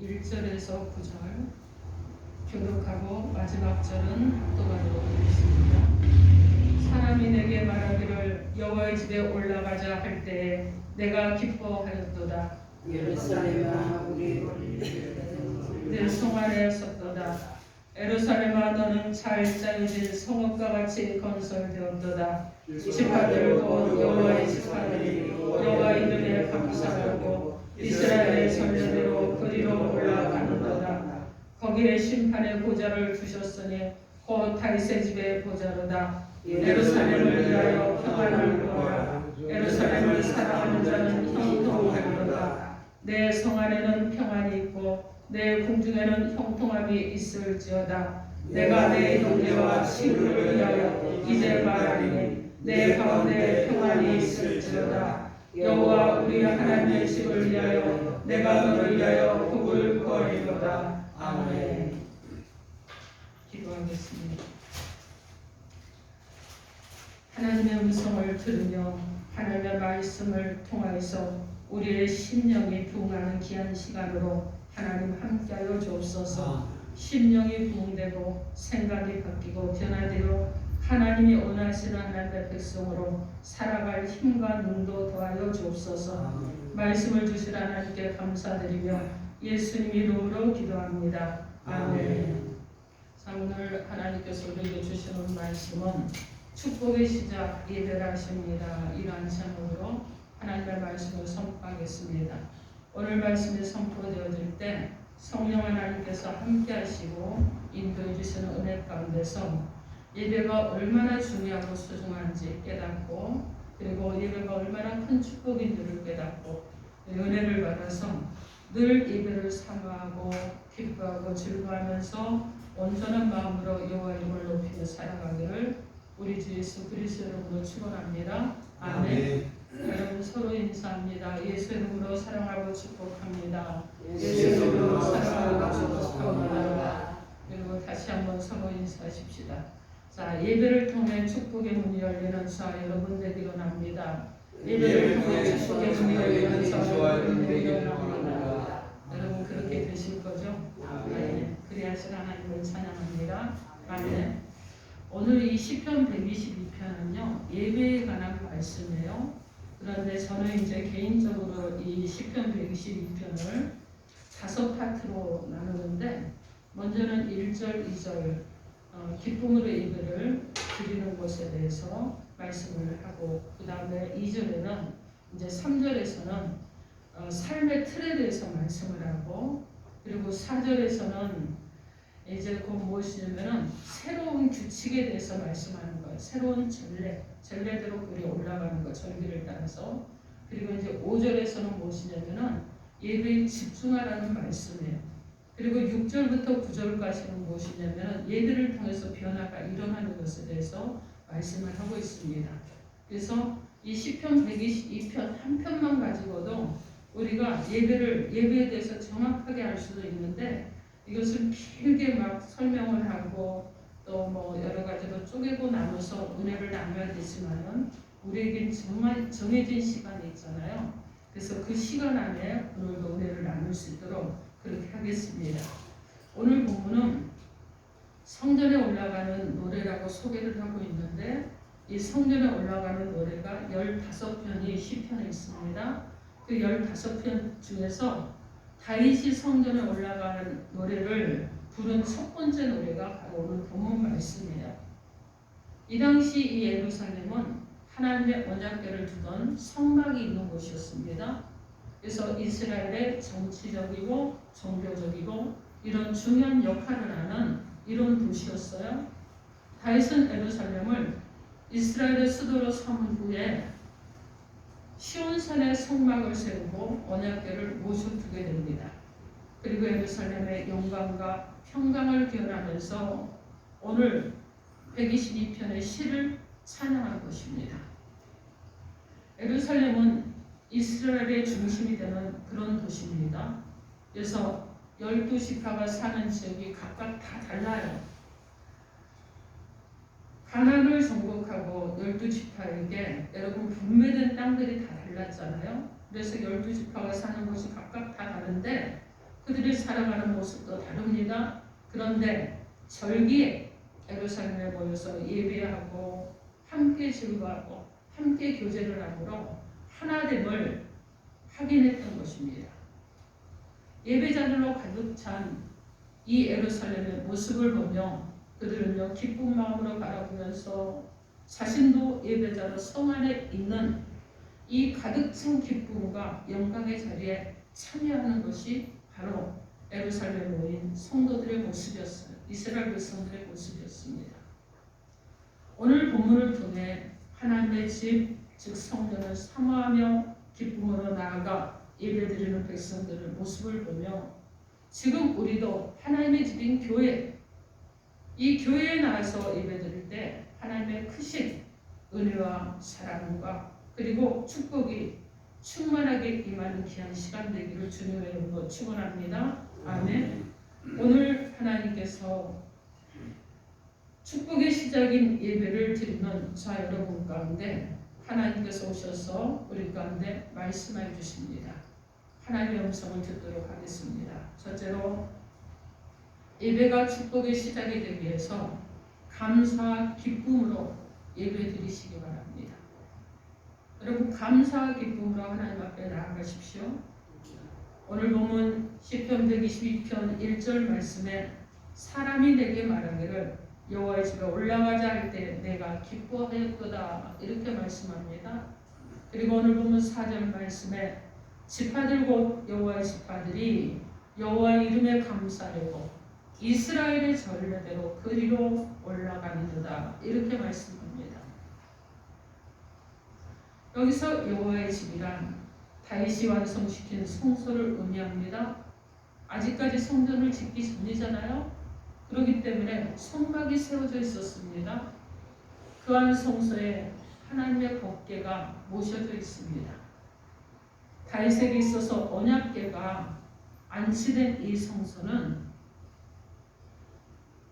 1절에서 9절 교독하고 마지막 절은 합독하도록 하겠습니다. 사람이 내게 말하기를 여호와의 집에 올라가자 할 때에 내가 기뻐하였도다. 예루살렘아 우리 내 성 안에 섰도다. 예루살렘아 너는 잘 짜여진 성읍과 같이 건설되었도다. 지파들도 여호와의 지파들이 여호와 이름에 감사하고 이스라엘의 선례대로 그리로 올라가는도다. 거기에 심판의 보좌를 두셨으니 곧 다윗의 집의 보좌로다. 예루살렘을 위하여 평안을 구하라. 예루살렘을 사랑하는 자는 형통하리로다. 내 성 안에는 평안이 있고 내 궁중에는 형통함이 있을지어다. 내가 내 형제와 친구를 위하여 이제 말하리니 내 가운데 평안이 있을지어다. 여호와 우리 하나님의 집을 위하여 내가 너를 위하여 복을 구하리로다. 아멘. 기도하겠습니다. 하나님의 음성을 들으며 하나님의 말씀을 통하여서 우리의 심령이 부흥하는 귀한 시간으로 하나님 함께하여 주옵소서. 심령이 부흥되고 생각이 바뀌고 변화되어 하나님이 원하시는 하나님의 백성으로 살아갈 힘과 능도 더하여 주옵소서. 말씀을 주신 하나님께 감사드리며 예수님 이름으로 기도합니다. 아멘. 자, 오늘 하나님께서 우리에게 주시는 말씀은 축복의 시작 예배라십니다. 이러한 제목으로 하나님의 말씀을 선포하겠습니다. 오늘 말씀이 선포되어질 때 성령 하나님께서 함께 하시고 인도해 주시는 은혜 가운데서 예배가 얼마나 중요하고 소중한지 깨닫고 그리고 예배가 얼마나 큰 축복인 줄을 깨닫고 은혜를 받아서 늘 예배를 사모하고 기뻐하고 즐거워하면서 온전한 마음으로 여호와 이름을 높이며 살아가기를 우리 주 예수 그리스도 이름으로 축원합니다. 아멘. 여러분 서로 인사합니다. 예수 이름으로 사랑하고 축복합니다. 예수 이름으로 사랑하고 축복합니다. 그리고 다시 한번 서로 인사하십시다. 자, 예배를 통해 축복의 문이 열리는 자 여러분 되기를 원합니다. 예배를 통해 축복의 문이 열리는 자 여러분 되기를 원합니다. 여러분 그렇게 되실 거죠? 아멘. 그리하신 하나님을 찬양합니다. 아멘. 오늘 이 시편 122편은요 예배에 관한 말씀이에요. 그런데 저는 이제 개인적으로 이 시편 122편을 5파트로 나누는데 먼저는 1절, 2절 기쁨으로 예배를 드리는 것에 대해서 말씀을 하고 그 다음에 2절에는 이제 3절에서는 삶의 틀에 대해서 말씀을 하고 그리고 4절에서는 이제 그 무엇이냐면은 새로운 규칙에 대해서 말씀하는 거예요. 새로운 전례대로 그리 올라가는 거 절기를 따라서. 그리고 이제 5절에서는 무엇이냐면은 예배에 집중하라는 말씀이에요. 그리고 6절부터 9절까지는 무엇이냐면은 예배를 통해서 변화가 일어나는 것에 대해서 말씀을 하고 있습니다. 그래서 이 시편 122편 한 편만 가지고도 우리가 예배에 대해서 정확하게 알 수도 있는데 이것을 길게 막 설명을 하고 또 뭐 여러 가지로 쪼개고 나눠서 은혜를 나눠야 되지만은 우리에겐 정말 정해진 시간이 있잖아요. 그래서 그 시간 안에 오늘도 은혜를 나눌 수 있도록 그렇게 하겠습니다. 오늘 본문은 성전에 올라가는 노래라고 소개를 하고 있는데 이 성전에 올라가는 노래가 15편이 시편에 있습니다. 그 15편 중에서 다윗이 성전에 올라가는 노래를 부른 첫 번째 노래가 바로 오늘 본문 말씀이에요. 이 당시 이 예루살렘은 하나님의 언약궤를 두던 성막이 있는 곳이었습니다. 그래서 이스라엘의 정치적이고 종교적이고 이런 중요한 역할을 하는 이런 도시였어요. 다윗은 예루살렘을 이스라엘의 수도로 삼은 후에 시온산에 성막을 세우고 언약궤를 모셔두게 됩니다. 그리고 예루살렘의 영광과 평강을 기원하면서 오늘 122편의 시를 찬양할 것입니다. 예루살렘은 이스라엘의 중심이 되는 그런 도시입니다. 그래서 12지파가 사는 지역이 각각 다 달라요. 가나안을 정복하고 12지파에게 여러분 분배된 땅들이 다 달랐잖아요. 그래서 12지파가 사는 곳이 각각 다 다른데 그들이 살아가는 모습도 다릅니다. 그런데 절기에 예루살렘에 모여서 예배하고 함께 즐거워하고 함께 교제를 함으로 하나됨을 확인했던 것입니다. 예배자들로 가득 찬 이 예루살렘의 모습을 보며 그들은요 기쁜 마음으로 바라보면서 자신도 예배자로 성 안에 있는 이 가득 찬 기쁨과 영광의 자리에 참여하는 것이 바로 예루살렘에 모인 성도들의 모습이었어요. 이스라엘 백성들의 모습이었습니다. 오늘 본문을 통해 하나님의 집, 즉 성전을 사모하며 기쁨으로 나아가 예배드리는 백성들의 모습을 보며 지금 우리도 하나님의 집인 교회, 이 교회에 나와서 예배드릴 때 하나님의 크신 은혜와 사랑과 그리고 축복이 충만하게 임하는 귀한 시간 되기를 주님의 이름으로 축원합니다. 아멘. 오늘 하나님께서 축복의 시작인 예배를 드리는 자 여러분 가운데 하나님께서 오셔서 우리 가운데 말씀해 주십니다. 하나님의 음성을 듣도록 하겠습니다. 첫째로 예배가 축복의 시작이 되기 위해서 감사와 기쁨으로 예배 드리시기 바랍니다. 여러분 감사와 기쁨으로 하나님 앞에 나아가십시오. 오늘 보면 시편 122편 1절 말씀에 사람이 내게 말하기를 여호와의 집에 올라가자 할 때 내가 기뻐하였도다 이렇게 말씀합니다. 그리고 오늘 보면 4절 말씀에 지파들 곧 여호와의 지파들이 여호와의 이름에 감사하고 이스라엘의 전례대로 그리로 올라가는도다 이렇게 말씀합니다. 여기서 여호와의 집이란 다윗이 완성시킨 성소를 의미합니다. 아직까지 성전을 짓기 전이잖아요. 그렇기 때문에 성막이 세워져 있었습니다. 그 안 성소에 하나님의 법궤가 모셔져 있습니다. 다윗에게 있어서 언약궤가 안치된 이 성소는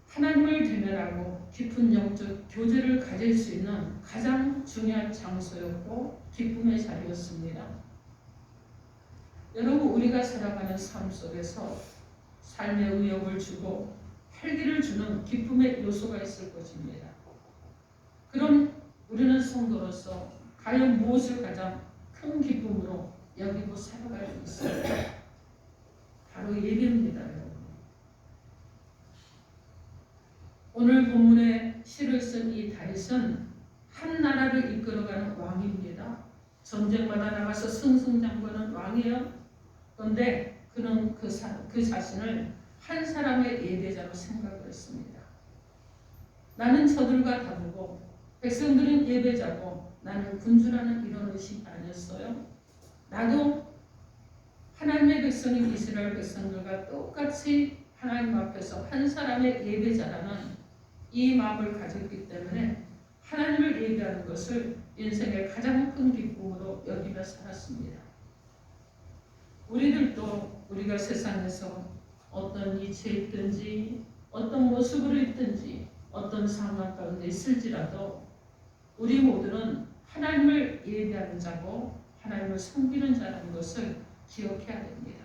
하나님을 대면하고 깊은 영적 교제를 가질 수 있는 가장 중요한 장소였고 기쁨의 자리였습니다. 여러분 우리가 살아가는 삶 속에서 삶의 의욕을 주고 활기를 주는 기쁨의 요소가 있을 것입니다. 그럼 우리는 성도로서 과연 무엇을 가장 큰 기쁨으로 여기고 살아갈 수 있을까? 바로 예배입니다. 여러분. 오늘 본문에 시를 쓴 이 다윗은 한 나라를 이끌어가는 왕입니다. 전쟁마다 나가서 승승장구하는 왕이에요. 그런데 그는 그 자신을 한 사람의 예배자로 생각을 했습니다. 나는 저들과 다르고 백성들은 예배자고 나는 군주라는 이런 의식이 아니었어요. 나도 하나님의 백성인 이스라엘 백성들과 똑같이 하나님 앞에서 한 사람의 예배자라는 이 마음을 가졌기 때문에 하나님을 예배하는 것을 인생의 가장 큰 기쁨으로 여기며 살았습니다. 우리들도 우리가 세상에서 어떤 이치에 있든지 어떤 모습으로 있든지 어떤 상황 가운데 있을지라도 우리 모두는 하나님을 예배하는 자고 하나님을 섬기는 자라는 것을 기억해야 됩니다.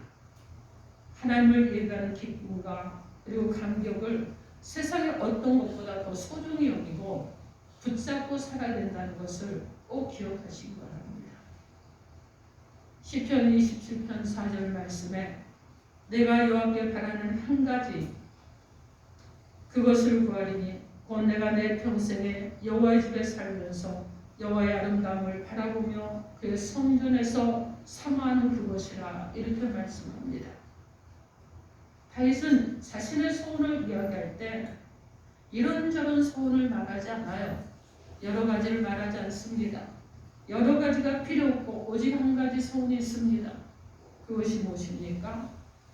하나님을 예배하는 기쁨과 그리고 감격을 세상의 어떤 것보다 더 소중히 여기고 붙잡고 살아야 된다는 것을 꼭 기억하시기 바랍니다. 시편 27편 4절 말씀에 내가 여호와께 바라는 한 가지 그것을 구하리니 곧 내가 내 평생에 여호와의 집에 살면서 여호와의 아름다움을 바라보며 그의 성전에서 사모하는 그것이라 이렇게 말씀합니다. 다윗은 자신의 소원을 이야기할 때 이런저런 소원을 말하지 않아요. 여러 가지를 말하지 않습니다. 여러 가지가 필요 없고 오직 한 가지 소원이 있습니다. 그것이 무엇입니까?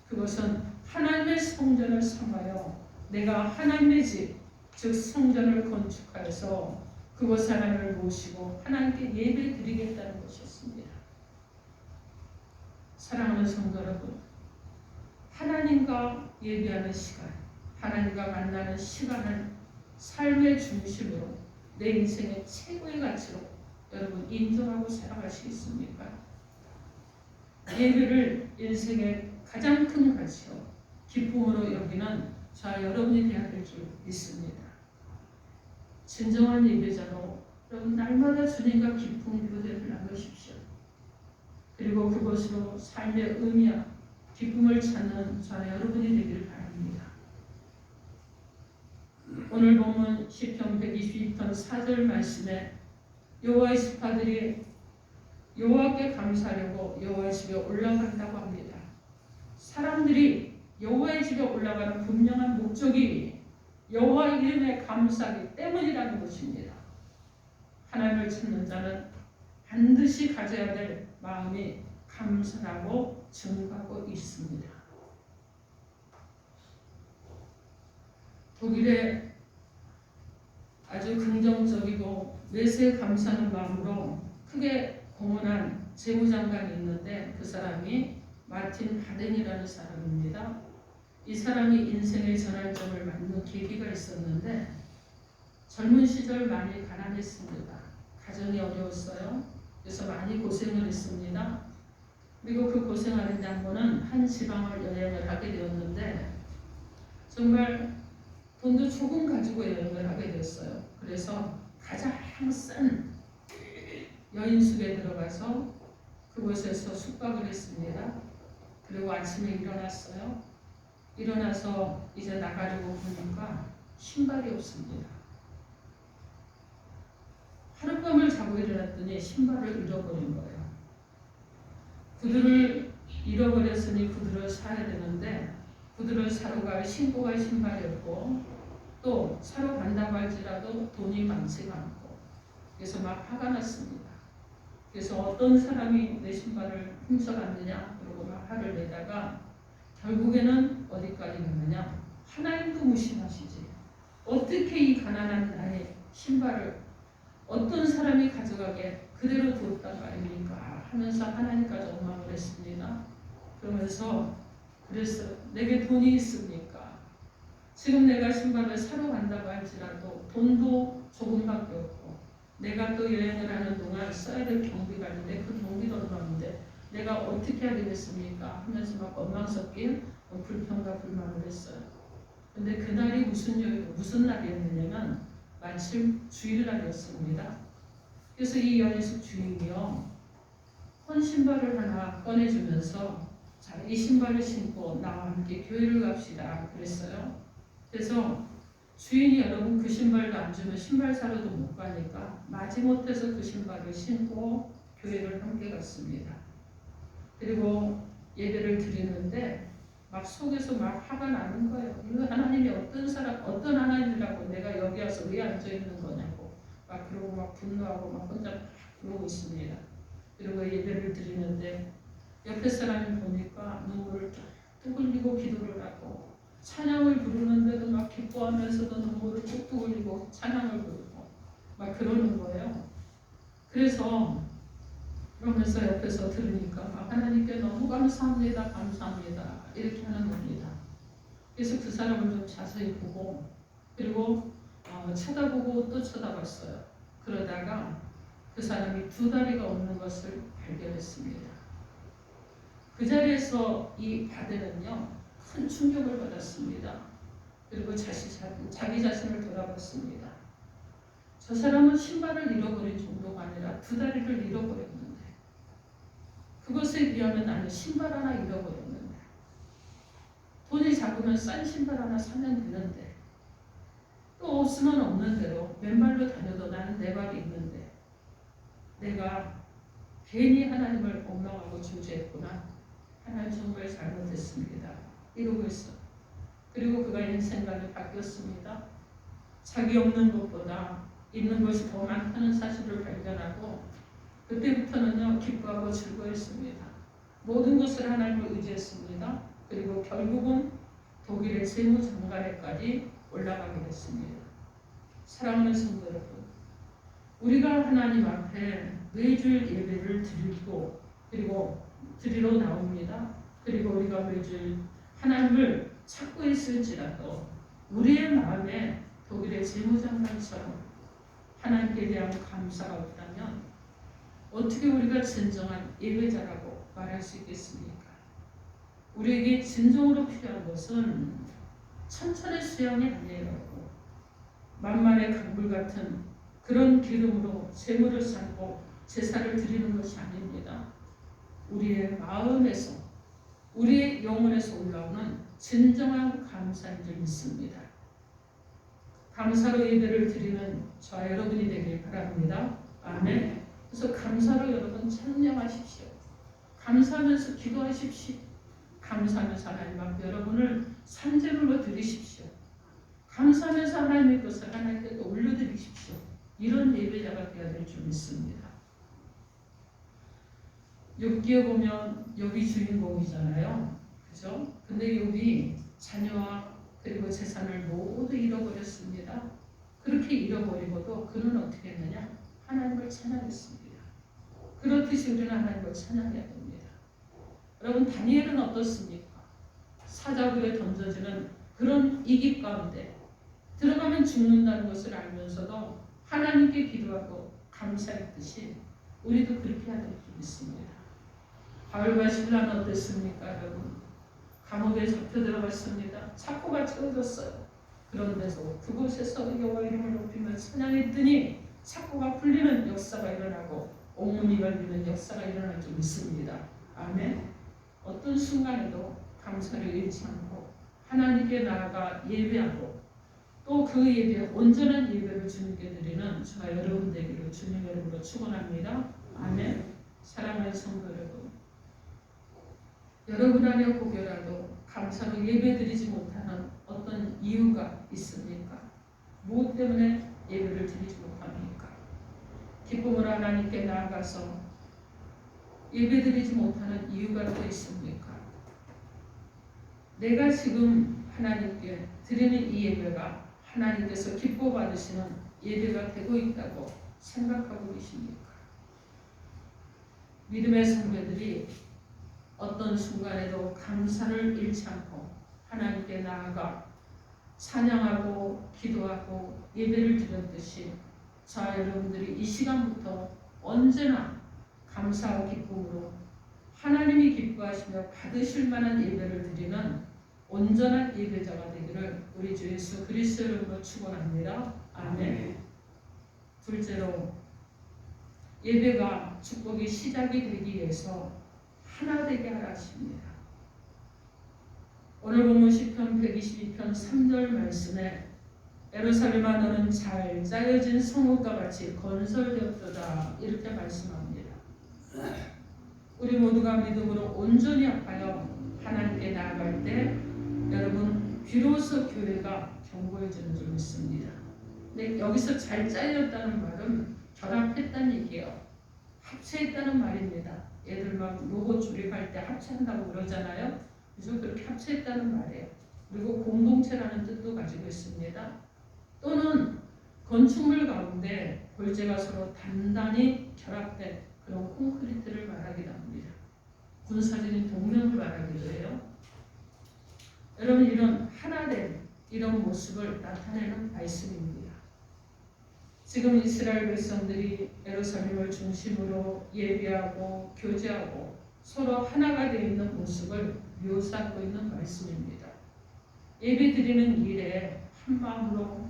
그것은 하나님의 성전을 삼아요. 내가 하나님의 집, 즉 성전을 건축하여서 그곳 하나님을 모시고 하나님께 예배 드리겠다는 것이었습니다. 사랑하는 성도 여러분, 하나님과 예배하는 시간, 하나님과 만나는 시간을 삶의 중심으로 내 인생의 최고의 가치로 여러분 인정하고 살아가시겠습니까? 예배를 인생의 가장 큰 가치요 기쁨으로 여기는 저와 여러분이 되어야 될 줄 믿습니다. 진정한 예배자로 여러분 날마다 주님과 기쁨 교제를 나누십시오. 그리고 그것으로 삶의 의미와 기쁨을 찾는 저와 여러분이 되기를 바랍니다. 오늘 보면 시편 122편 4절 말씀에 여호와의 지파들이 여호와께 감사하려고 여호와의 집에 올라간다고 합니다. 사람들이 여호와의 집에 올라가는 분명한 목적이 여호와 이름에 감사하기 때문이라는 것입니다. 하나님을 찾는 자는 반드시 가져야 될 마음이 감사하고 증가하고 있습니다. 독일의 아주 긍정적이고 매사에 감사하는 마음으로 크게 공헌한 재무장관이 있는데 그 사람이 마틴 바덴이라는 사람입니다. 이 사람이 인생의 전환점을 맞는 계기가 있었는데 젊은 시절 많이 가난했습니다. 가정이 어려웠어요. 그래서 많이 고생을 했습니다. 그리고 그 고생하는 양반은 한 지방을 여행을 하게 되었는데 정말 돈도 조금 가지고 여행을 하게 됐어요. 그래서 가장 싼 여인숙에 들어가서 그곳에서 숙박을 했습니다. 그리고 아침에 일어났어요. 일어나서 이제 나가려고 보니까 신발이 없습니다. 하룻밤을 자고 일어났더니 신발을 잃어버린 거예요. 구두를 잃어버렸으니 구두를 사야 되는데 구두를 사러 갈 신고 갈 신발이 없고 또 사러 간다고 할지라도 돈이 많지가 않고 그래서 막 화가 났습니다. 그래서 어떤 사람이 내 신발을 훔쳐갔느냐 그러고 막 화를 내다가 결국에는 어디까지 갔느냐 하나님도 무심하시지 어떻게 이 가난한 나의 신발을 어떤 사람이 가져가게 그대로 두었단 말입니까 하면서 하나님까지 원망을 했습니다. 그러면서 그래서 내게 돈이 있습니까? 지금 내가 신발을 사러 간다고 할지라도 돈도 조금밖에 없고 내가 또 여행을 하는 동안 써야 될 경비가 있는데 그 경비도 얼마인데 내가 어떻게 해야 되겠습니까? 하면서 막 원망 섞인 불평과 불만을 했어요. 근데 그날이 무슨 날이었느냐면 마침 주일날이었습니다. 그래서 이 여인숙 주인이요 헌 신발을 하나 꺼내주면서 자, 이 신발을 신고 나와 함께 교회를 갑시다 그랬어요. 그래서 주인이 여러분 그 신발도 안 주면 신발 사러도 못 가니까 마지못해서 그 신발을 신고 교회를 함께 갔습니다. 그리고 예배를 드리는데 막 속에서 막 화가 나는 거예요. 이거 하나님이 어떤 하나님이라고 내가 여기 와서 왜 앉아 있는 거냐고 막 그러고 막 분노하고 막 혼자 막 그러고 있습니다. 그리고 예배를 드리는데 옆에 사람이 보니까 눈물을 뚝뚝 흘리고 기도를 하고 찬양을 부르는데도 막 기뻐하면서도 눈물을 뚝뚝 흘리고 찬양을 부르고 막 그러는 거예요. 그러면서 옆에서 들으니까 막 하나님께 너무 감사합니다. 감사합니다. 이렇게 하는 겁니다. 그래서 그 사람을 좀 자세히 보고 그리고 쳐다보고 또 쳐다봤어요. 그러다가 그 사람이 두 다리가 없는 것을 발견했습니다. 그 자리에서 이 바데는요 큰 충격을 받았습니다. 그리고 자기 자신을 돌아봤습니다. 저 사람은 신발을 잃어버린 정도가 아니라 두 다리를 잃어버렸는데 그것에 비하면 나는 신발 하나 잃어버렸는데 돈이 작으면 싼 신발 하나 사면 되는데 또 없으면 없는 대로 맨발로 다녀도 나는 내 발이 있는데 내가 괜히 하나님을 원망하고 저주했구나. 하나님 정말 잘못했습니다. 이러고 있어. 그리고 그가 인생관이 바뀌었습니다. 자기 없는 것보다 있는 것이 더 많다는 사실을 발견하고 그때부터는요 기뻐하고 즐거웠습니다. 모든 것을 하나님을 의지했습니다. 그리고 결국은 독일의 재무장관에까지 올라가게 됐습니다. 사랑하는 성도 여러분, 우리가 하나님 앞에 매주일 예배를 드리고 그리고 드리러 나옵니다. 그리고 우리가 매주일 하나님을 찾고 있을지라도 우리의 마음에 독일의 재무장관처럼 하나님께 대한 감사가 없다면 어떻게 우리가 진정한 예배자라고 말할 수 있겠습니까? 우리에게 진정으로 필요한 것은 천천의 수양이 아니에요. 만만의 강물 같은 그런 기름으로 제물을 쌓고 제사를 드리는 것이 아닙니다. 우리의 마음에서, 우리의 영혼에서 올라오는 진정한 감사인 줄 믿습니다. 감사로 예배를 드리는 저와 여러분이 되길 바랍니다. 아멘. 그래서 감사로 여러분 찬양하십시오. 감사하면서 기도하십시오. 감사하면서 하나님 앞에 여러분을 산제물로 드리십시오. 감사하면서 하나님의 것을 하나님께 올려드리십시오. 이런 예배자가 되어야 될 줄 믿습니다. 욥기에 보면 욥이 주인공이잖아요. 그죠? 근데 욥이 자녀와 그리고 재산을 모두 잃어버렸습니다. 그렇게 잃어버리고도 그는 어떻게 했느냐? 하나님을 찬양했습니다. 그렇듯이 우리는 하나님을 찬양해야 됩니다. 여러분 다니엘은 어떻습니까? 사자굴에 던져지는 그런 이기 가운데 들어가면 죽는다는 것을 알면서도 하나님께 기도하고 감사했듯이 우리도 그렇게 해야 될 줄 믿습니다. 바울과 실라는 어땠습니까 여러분? 감옥에 잡혀 들어갔습니다. 착고가 채워졌어요. 그런데도 그곳에서 여호와 이름을 높이며 찬양했더니 착고가 풀리는 역사가 일어나고 옥문이 열리는 역사가 일어날 줄 믿습니다. 아멘. 어떤 순간에도 감사를 잃지 않고 하나님께 나아가 예배하고 또 그 예배에 온전한 예배를 주님께 드리는 저와 여러분 되기를 주님의 이름으로 축원합니다. 아멘. 사랑하는 성도 여러분, 여러분 안에 혹여라도 감사로 예배드리지 못하는 어떤 이유가 있습니까? 무엇 때문에 예배를 드리지 못합니까? 기쁨으로 하나님께 나아가서 예배드리지 못하는 이유가 또 있습니까? 내가 지금 하나님께 드리는 이 예배가 하나님께서 기뻐 받으시는 예배가 되고 있다고 생각하고 계십니까? 믿음의 선배들이 어떤 순간에도 감사를 잃지 않고 하나님께 나아가 찬양하고 기도하고 예배를 드렸듯이 자 여러분들이 이 시간부터 언제나 감사와 기쁨으로 하나님이 기뻐하시며 받으실 만한 예배를 드리는 온전한 예배자가 되기를 우리 주 예수 그리스도 이름으로 축원합니다. 아멘. 둘째로 예배가 축복의 시작이 되기 위해서 하나 되게 하라 하십니다. 오늘 본문 시편 122편 3절 말씀에 예루살렘아 너는 잘 짜여진 성읍과 같이 건설되었도다 이렇게 말씀합니다. 우리 모두가 믿음으로 온전히 합하여 하나님께 나아갈 때 여러분 비로소 교회가 견고해지는 줄 믿습니다. 근데 여기서 잘 짜여졌다는 말은 결합했다는 얘기예요. 합체했다는 말입니다. 애들 막 로봇 조립할 때 합체한다고 그러잖아요. 그래서 그렇게 합체했다는 말이에요. 그리고 공동체라는 뜻도 가지고 있습니다. 또는 건축물 가운데 골재가 서로 단단히 결합된 그런 콘크리트를 말하기도 합니다. 군사적인 동력을 말하기도 해요. 여러분 이런 하나된 이런 모습을 나타내는 말씀입니다. 지금 이스라엘 백성들이 예루살렘을 중심으로 예배하고 교제하고 서로 하나가 되어 있는 모습을 묘사하고 있는 말씀입니다. 예배드리는 일에 한 마음으로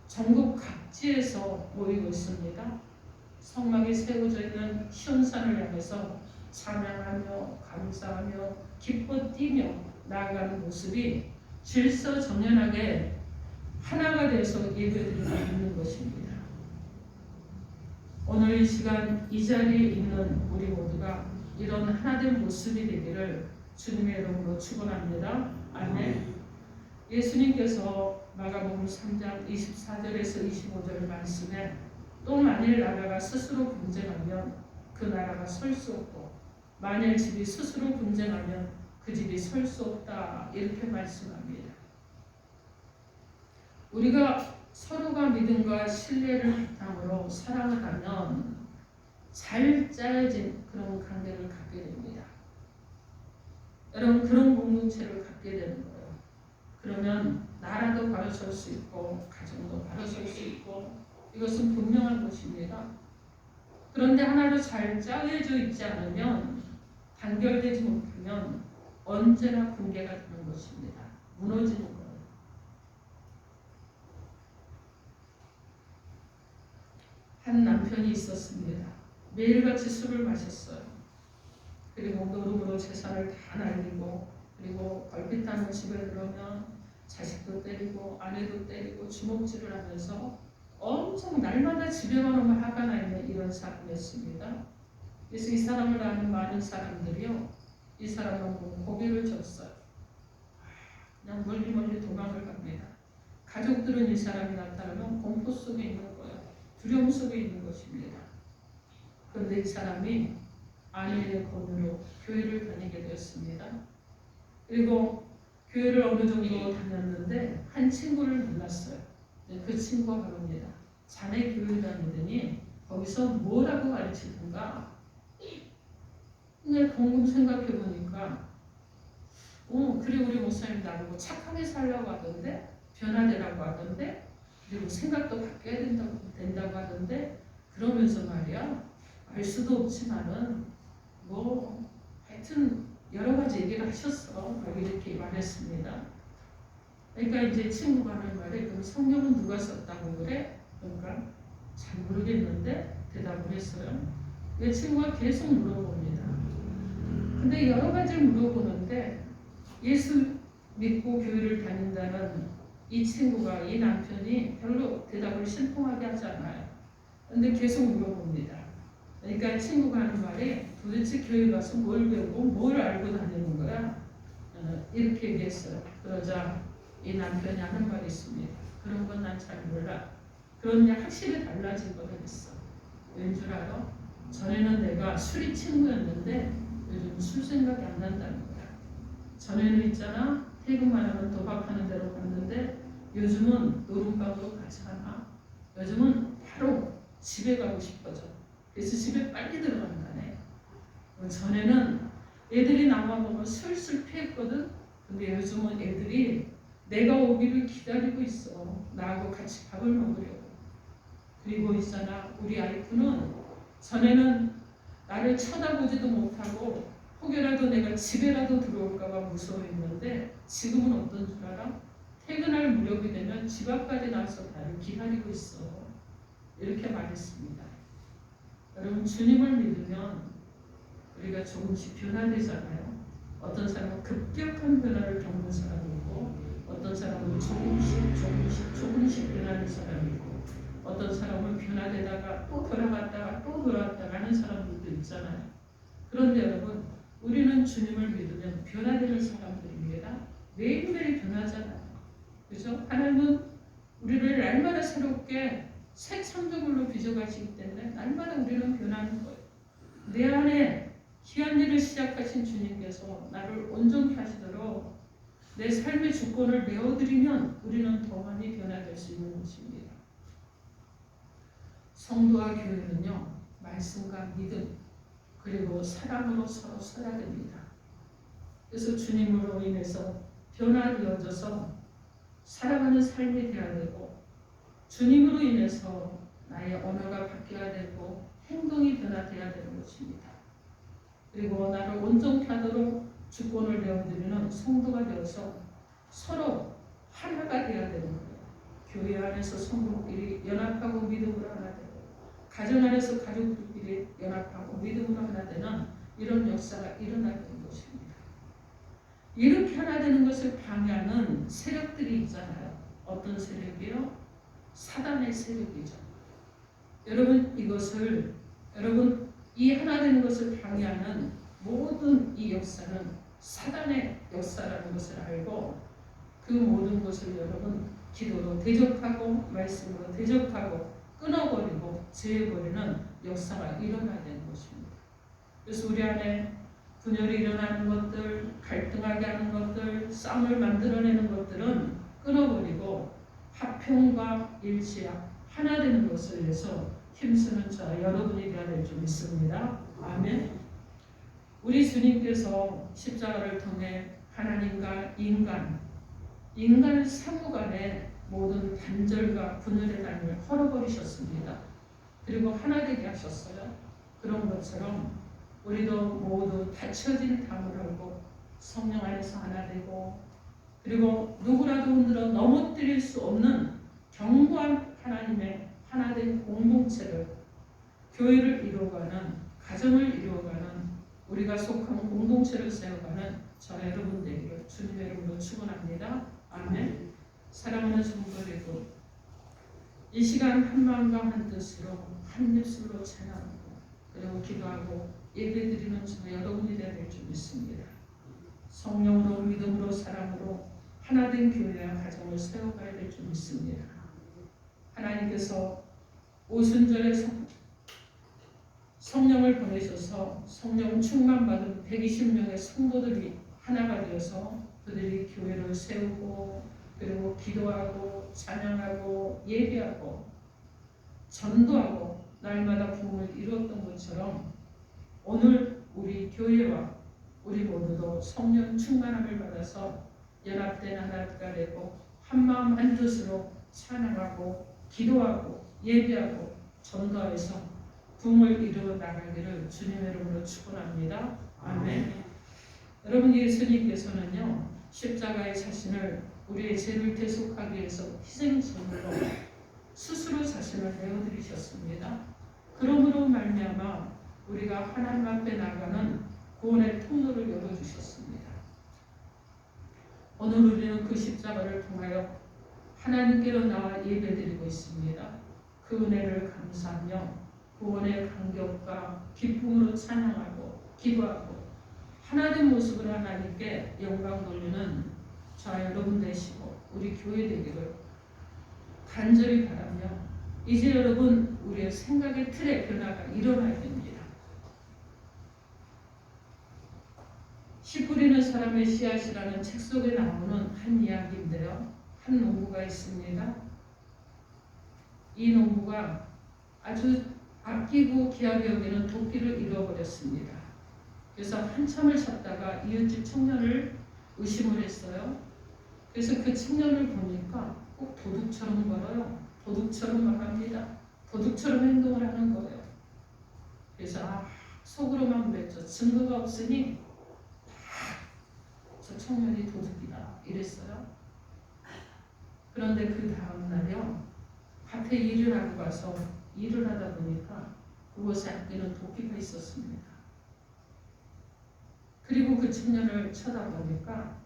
전국 각지에서 모이고 있습니다. 성막이 세워져 있는 시온산을 향해서 찬양하며 감사하며 기뻐 뛰며 나아가는 모습이 질서정연하게 하나가 돼서 예배드리고 있는 것입니다. 오늘 이 시간 이 자리에 있는 우리 모두가 이런 하나된 모습이 되기를 주님의 이름으로 축원합니다. 아멘. 예수님께서 마가복음 3장 24절에서 25절 말씀에 또 만일 나라가 스스로 분쟁하면 그 나라가 설 수 없고 만일 집이 스스로 분쟁하면 그 집이 설 수 없다 이렇게 말씀합니다. 우리가 서로가 믿음과 신뢰를 바탕으로 사랑을 하면 잘 짜여진 그런 관계를 갖게 됩니다. 여러분 그런 공동체를 갖게 되는 거예요. 그러면 나라도 바로 설 수 있고 가정도 바로 설 수 있고 이것은 분명한 것입니다. 그런데 하나로 잘 짜여져 있지 않으면 단결되지 못하면 언제나 붕괴가 되는 것입니다. 무너지는 거예요. 한 남편이 있었습니다. 매일같이 술을 마셨어요. 그리고 노름으로 재산을 다 날리고, 그리고 걸핏하면 집에 들어오면 자식도 때리고 아내도 때리고 주먹질을 하면서 엄청 날마다 집에만 오면 화가 나 있는 이런 사람이었습니다. 그래서 이 사람을 아는 많은 사람들이요, 이 사람은 고개를 졌어요. 그냥 멀리 도망을 갑니다. 가족들은 이 사람이 나타나면 공포 속에 있는 거예요. 두려움 속에 있는 것입니다. 그런데 이 사람이 아내의 권유로 교회를 다니게 되었습니다. 그리고 교회를 어느 정도 다녔는데 한 친구를 만났어요. 그 친구가 그럽니다. 자네 교회 다니더니 거기서 뭐라고 가르치던가? 그냥 곰곰 생각해 보니까 그래 우리 목사님 나보고 착하게 살라고 하던데, 변화되라고 하던데, 그리고 생각도 바뀌어야 된다고 하던데, 그러면서 말이야 알 수도 없지만은 뭐 하여튼 여러 가지 얘기를 하셨어. 이렇게 말했습니다. 그러니까 이제 친구가 하는 말에 그럼 성경은 누가 썼다고 그래? 그러니까 잘 모르겠는데 대답을 했어요. 내 친구가 계속 물어봅니다. 근데 여러 가지를 물어보는데 예수 믿고 교회를 다닌다는 이 친구가, 이 남편이 별로 대답을 신통하게 하지 않아요. 근데 계속 물어봅니다. 그러니까 친구가 하는 말이 도대체 교회 가서 뭘 배우고 뭘 알고 다니는 거야? 이렇게 얘기했어요. 그러자 이 남편이 하는 말이 있습니다. 그런 건 난 잘 몰라. 그런데 확실히 달라진 거는 있어. 왠 줄 알아? 전에는 내가 술이 친구였는데 요즘 술 생각이 안 난다는 거야. 전에는 있잖아, 퇴근만 하면 도박하는 데로 갔는데 요즘은 노름방도 가지 않아. 요즘은 바로 집에 가고 싶어져. 그래서 집에 빨리 들어간다네. 전에는 애들이 나와보면 슬슬 피했거든. 근데 요즘은 애들이 내가 오기를 기다리고 있어. 나하고 같이 밥을 먹으려고. 그리고 있잖아, 우리 아이프는 전에는 나를 쳐다보지도 못하고 혹여라도 내가 집에라도 들어올까봐 무서워했는데 지금은 어떤 줄 알아? 퇴근할 무렵이 되면 집 앞까지 나와서 나를 기다리고 있어. 이렇게 말했습니다. 여러분, 주님을 믿으면 우리가 조금씩 변화되잖아요. 어떤 사람은 급격한 변화를 겪는 사람이고, 어떤 사람은 조금씩 변하는 사람이고, 어떤 사람은 변화되다가 또 돌아갔다가 또 돌아왔다가 하는 사람들도 있잖아요. 그런데 여러분, 우리는 주님을 믿으면 변화되는 사람들입니다. 매일매일 변하잖아요. 그죠? 하나님은 우리를 날마다 새롭게 새 창조물로 빚어가시기 때문에 날마다 우리는 변하는 거예요. 내 안에 귀한 일을 시작하신 주님께서 나를 온전히 하시도록 내 삶의 주권을 내어드리면 우리는 더 많이 변화될 수 있는 것입니다. 성도와 교회는요, 말씀과 믿음 그리고 사랑으로 서로 서야 됩니다. 그래서 주님으로 인해서 변화되어져서 살아가는 삶이 되어야 되고, 주님으로 인해서 나의 언어가 바뀌어야 되고 행동이 변화되어야 되는 것입니다. 그리고 나를 온전케 하도록 주권을 내어드리는 성도가 되어서 서로 하나가 되어야 되는 거예요. 교회 안에서 성도끼리 연합하고 믿음으로 하나 되고, 가정 안에서 가족들끼리 연합하고 믿음으로 하나 되는 이런 역사가 일어나게 되는 것입니다. 이렇게 하나 되는 것을 방해하는 세력들이 있잖아요. 어떤 세력이요? 사단의 세력이죠. 여러분, 이 하나 되는 것을 방해하는 모든 이 역사는 사단의 역사라는 것을 알고, 그 모든 것을 여러분 기도로 대적하고 말씀으로 대적하고 끊어버리고 제해버리는 역사가 일어나야 되는 것입니다. 그래서 우리 안에 분열이 일어나는 것들, 갈등하게 하는 것들, 싸움을 만들어내는 것들은 끊어버리고 화평과 일치와 하나 되는 것을 위해서 힘쓰는 자 여러분이 되어야 될 줄 믿습니다. 아멘. 우리 주님께서 십자가를 통해 하나님과 인간 상호 간의 모든 단절과 분열의 라인을 헐어버리셨습니다. 그리고 하나 되게 하셨어요. 그런 것처럼 우리도 모두 닫혀진 담을 하고 성령 안에서 하나 되고, 그리고 누구라도 흔들어 넘어뜨릴 수 없는 견고한 하나님의 하나된 공동체를, 교회를 이루어가는, 가정을 이루어가는, 우리가 속한 공동체를 세워가는 저와 여러분 되기를 주님의 이름으로 축원합니다. 아멘. 사랑하는 성도 여러분, 이 시간 한 마음과 한 뜻으로 한 입술로 찬양하고 그리고 기도하고 예배드리는 저 여러분이 되야 될 줄 믿습니다. 성령으로, 믿음으로, 사랑으로 하나된 교회와 가정을 세워가야 될 줄 믿습니다. 하나님께서 오순절에 성령을 보내셔서 성령 충만받은 120명의 성도들이 하나가 되어서 그들이 교회를 세우고 그리고 기도하고 찬양하고 예배하고 전도하고 날마다 부흥을 이루었던 것처럼 오늘 우리 교회와 우리 모두도 성령 충만함을 받아서 연합된 하나가 되고 한마음 한뜻으로 찬양하고 기도하고 예배하고 전도해서 부흥을 이루어 나가기를 주님의 이름으로 축원합니다. 아멘. 여러분, 예수님께서는요 십자가의 자신을 우리의 죄를 대속하기 위해서 희생제물로 스스로 자신을 내어드리셨습니다. 그러므로 말미암아 우리가 하나님 앞에 나가는 구원의 통로를 열어주셨습니다. 오늘 우리는 그 십자가를 통하여 하나님께로 나와 예배드리고 있습니다. 그 은혜를 감사하며 구원의 감격과 기쁨으로 찬양하고 기도하고 하나님 모습으로 하나님께 영광 돌리는 저와 여러분 되시고 우리 교회 되기를 간절히 바라며, 이제 여러분 우리의 생각의 틀의 변화가 일어나야 됩니다. 씨 뿌리는 사람의 씨앗이라는 책 속에 나오는 한 이야기인데요. 한 농부가 있습니다. 이 농부가 아주 아끼고 귀하게 여기는 도끼를 잃어버렸습니다. 그래서 한참을 찾다가 이웃집 청년을 의심을 했어요. 그래서 그 청년을 보니까 꼭 도둑처럼 걸어요. 도둑처럼 말합니다. 도둑처럼 행동을 하는 거예요. 그래서 속으로만 그랬죠. 증거가 없으니 저 청년이 도둑이다 이랬어요. 그런데 그 다음 날요 밭에 일을 하고 가서 일을 하다 보니까 그곳에 아끼는 도끼가 있었습니다. 그리고 그 청년을 쳐다보니까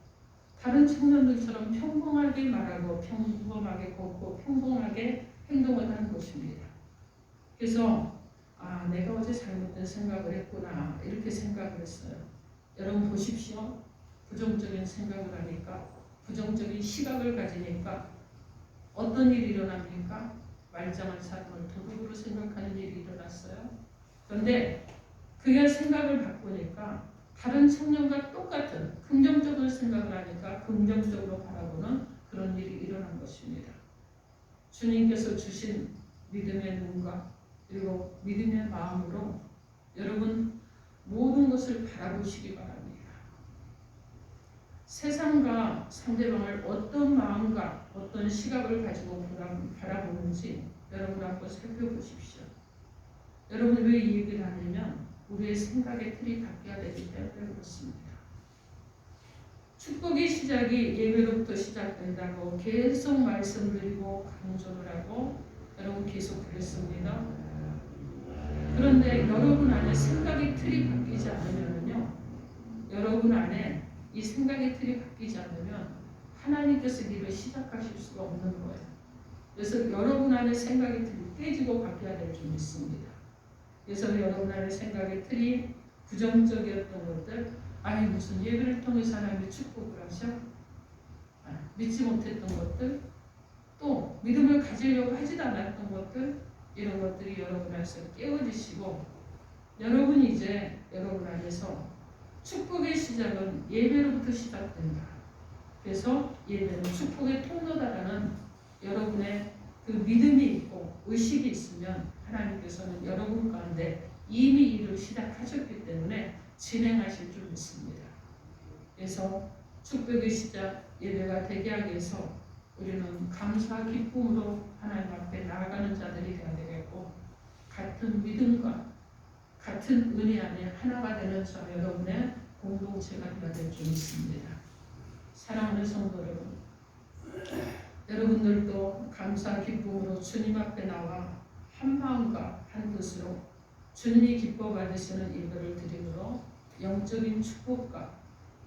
다른 청년들처럼 평범하게 말하고 평범하게 걷고 평범하게 행동을 하는 것입니다. 그래서 내가 어제 잘못된 생각을 했구나 이렇게 생각을 했어요. 여러분 보십시오. 부정적인 생각을 하니까, 부정적인 시각을 가지니까 어떤 일이 일어납니까? 말짱한 사람을 도둑으로 생각하는 일이 일어났어요. 그런데 그가 생각을 바꾸니까 다른 청년과 똑같은 긍정적인 생각을 하니까 긍정적으로 바라보는 그런 일이 일어난 것입니다. 주님께서 주신 믿음의 눈과 그리고 믿음의 마음으로 여러분 모든 것을 바라보시기 바랍니다. 세상과 상대방을 어떤 마음과 어떤 시각을 가지고 바라보는지 여러분 한번 살펴보십시오. 여러분 왜 이 얘기를 하냐면 우리의 생각의 틀이 바뀌어야 되기 때문에 그렇습니다. 축복의 시작이 예배로부터 시작된다고 계속 말씀드리고 강조를 하고 여러분 계속 그랬습니다. 그런데 여러분 안에 생각의 틀이 바뀌지 않으면요, 여러분 안에 이 생각의 틀이 바뀌지 않으면 하나님께서 일을 시작하실 수가 없는 거예요. 그래서 여러분 안에 생각의 틀이 깨지고 바뀌어야 될 줄 믿습니다. 그래서 여러분 안에 생각의 틀이 부정적이었던 것들, 무슨 예배를 통해서 하나님이 축복을 하셔? 믿지 못했던 것들, 또 믿음을 가지려고 하지도 않았던 것들, 이런 것들이 여러분 안에서 깨어지시고 여러분이 이제 여러분 안에서 축복의 시작은 예배로부터 시작된다. 그래서 예배는 축복의 통로다라는 여러분의 그 믿음이 있고 의식이 있으면 하나님께서는 여러분 가운데 이미 일을 시작하셨기 때문에 진행하실 줄 믿습니다. 그래서 축복의 시작 예배가 되게 하기 위해서 우리는 감사와 기쁨으로 하나님 앞에 나아가는 자들이 되어야 되겠고, 같은 믿음과 같은 은혜 안에 하나가 되는 저 여러분의 공동체가 되어야 될 줄 믿습니다. 사랑하는 성도 여러분, 여러분들도 감사 기쁨으로 주님 앞에 나와 한 마음과 한 뜻으로 주님이 기뻐 받으시는 예배를 드림으로 영적인 축복과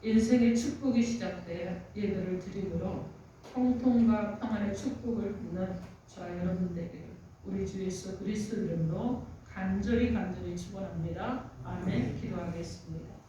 인생의 축복이 시작되어 예배를 드림으로 통통과 평안의 축복을 받는 저와 여러분들에게 우리 주 예수 그리스도 이름으로 간절히 축원합니다. 아멘. 기도하겠습니다.